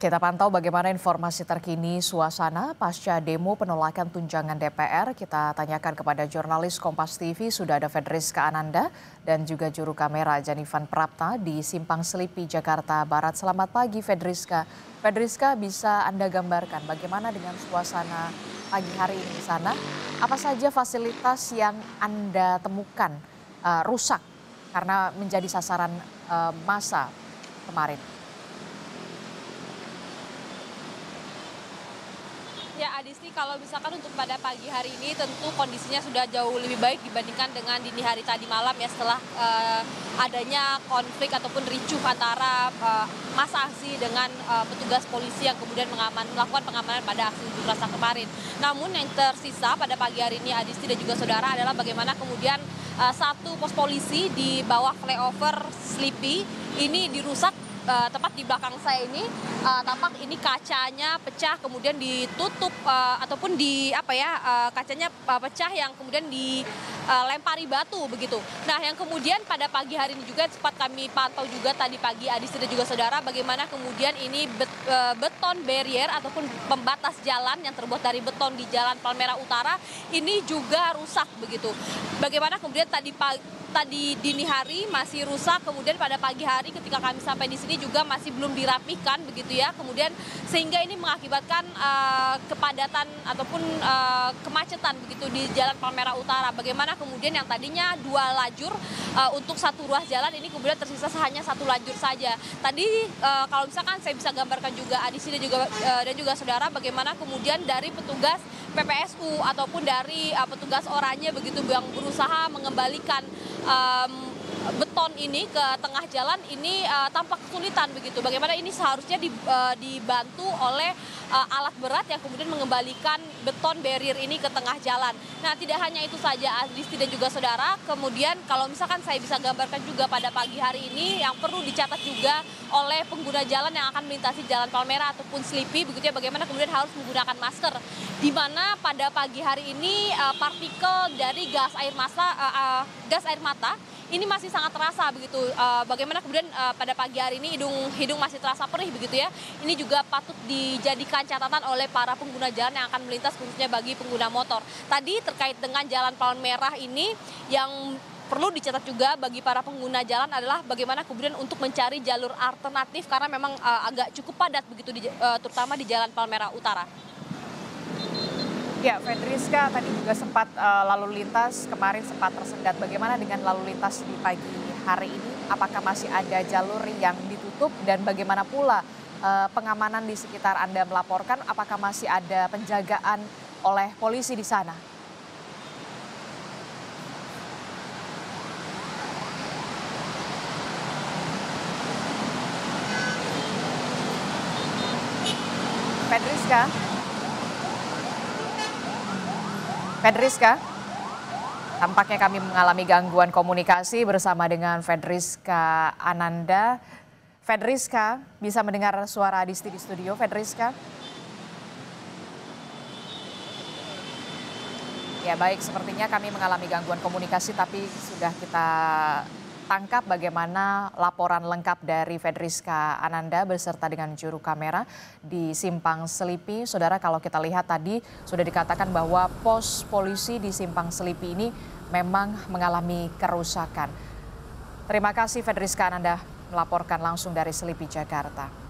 Kita pantau bagaimana informasi terkini suasana pasca demo penolakan tunjangan DPR. Kita tanyakan kepada jurnalis Kompas TV, sudah ada Fedriska Ananda dan juga juru kamera Janifan Prapta di Simpang Selipi, Jakarta Barat. Selamat pagi Fedriska. Fedriska, bisa Anda gambarkan bagaimana dengan suasana pagi hari ini di sana? Apa saja fasilitas yang Anda temukan rusak karena menjadi sasaran massa kemarin? Ya Adisti, kalau misalkan untuk pada pagi hari ini tentu kondisinya sudah jauh lebih baik dibandingkan dengan dini hari tadi malam ya, setelah adanya konflik ataupun ricuh antara massa aksi dengan petugas polisi yang kemudian melakukan pengamanan pada aksi unjuk rasa kemarin. Namun yang tersisa pada pagi hari ini Adisti dan juga saudara adalah bagaimana kemudian satu pos polisi di bawah flyover Selipi ini dirusak. Tepat di belakang saya ini tampak ini kacanya pecah, kemudian ditutup ataupun kacanya pecah yang kemudian dilempari batu begitu. Nah, yang kemudian pada pagi hari ini juga sempat kami pantau juga tadi pagi Adisti dan juga saudara, bagaimana kemudian ini beton barrier ataupun pembatas jalan yang terbuat dari beton di Jalan Palmerah Utara ini juga rusak begitu. Bagaimana kemudian tadi dini hari masih rusak, kemudian pada pagi hari ketika kami sampai di sini juga masih belum dirapihkan begitu ya, kemudian sehingga ini mengakibatkan kepadatan ataupun kemacetan begitu di Jalan Palmerah Utara. Bagaimana kemudian yang tadinya 2 lajur untuk satu ruas jalan ini kemudian tersisa hanya 1 lajur saja. Tadi kalau misalkan saya bisa gambarkan juga Adisti dan juga saudara, bagaimana kemudian dari petugas PPSU ataupun dari petugas oranye begitu yang berusaha mengembalikan beton ini ke tengah jalan ini tampak kesulitan begitu. Bagaimana ini seharusnya dibantu oleh alat berat yang kemudian mengembalikan beton barrier ini ke tengah jalan. Nah, tidak hanya itu saja Adisti dan juga saudara, kemudian kalau misalkan saya bisa gambarkan juga pada pagi hari ini yang perlu dicatat juga oleh pengguna jalan yang akan melintasi Jalan Palmerah ataupun Selipi begitu ya, bagaimana kemudian harus menggunakan masker, di mana pada pagi hari ini partikel dari gas air mata ini masih sangat terasa begitu. Bagaimana kemudian pada pagi hari ini hidung masih terasa perih begitu ya. Ini juga patut dijadikan catatan oleh para pengguna jalan yang akan melintas, khususnya bagi pengguna motor. Tadi terkait dengan Jalan Palmerah ini yang perlu dicatat juga bagi para pengguna jalan adalah bagaimana kemudian untuk mencari jalur alternatif karena memang agak cukup padat begitu terutama di Jalan Palmerah Utara. Ya, Fedriska, tadi juga sempat lalu lintas kemarin sempat tersendat. Bagaimana dengan lalu lintas di pagi hari ini? Apakah masih ada jalur yang ditutup dan bagaimana pula pengamanan di sekitar Anda melaporkan? Apakah masih ada penjagaan oleh polisi di sana? Fedriska, tampaknya kami mengalami gangguan komunikasi bersama dengan Fedriska Ananda. Fedriska, bisa mendengar suara Adisti di studio, Fedriska? Ya baik, sepertinya kami mengalami gangguan komunikasi, tapi sudah kita tangkap bagaimana laporan lengkap dari Fedriska Ananda beserta dengan juru kamera di Simpang Selipi. Saudara, kalau kita lihat tadi sudah dikatakan bahwa pos polisi di Simpang Selipi ini memang mengalami kerusakan. Terima kasih Fedriska Ananda melaporkan langsung dari Selipi, Jakarta.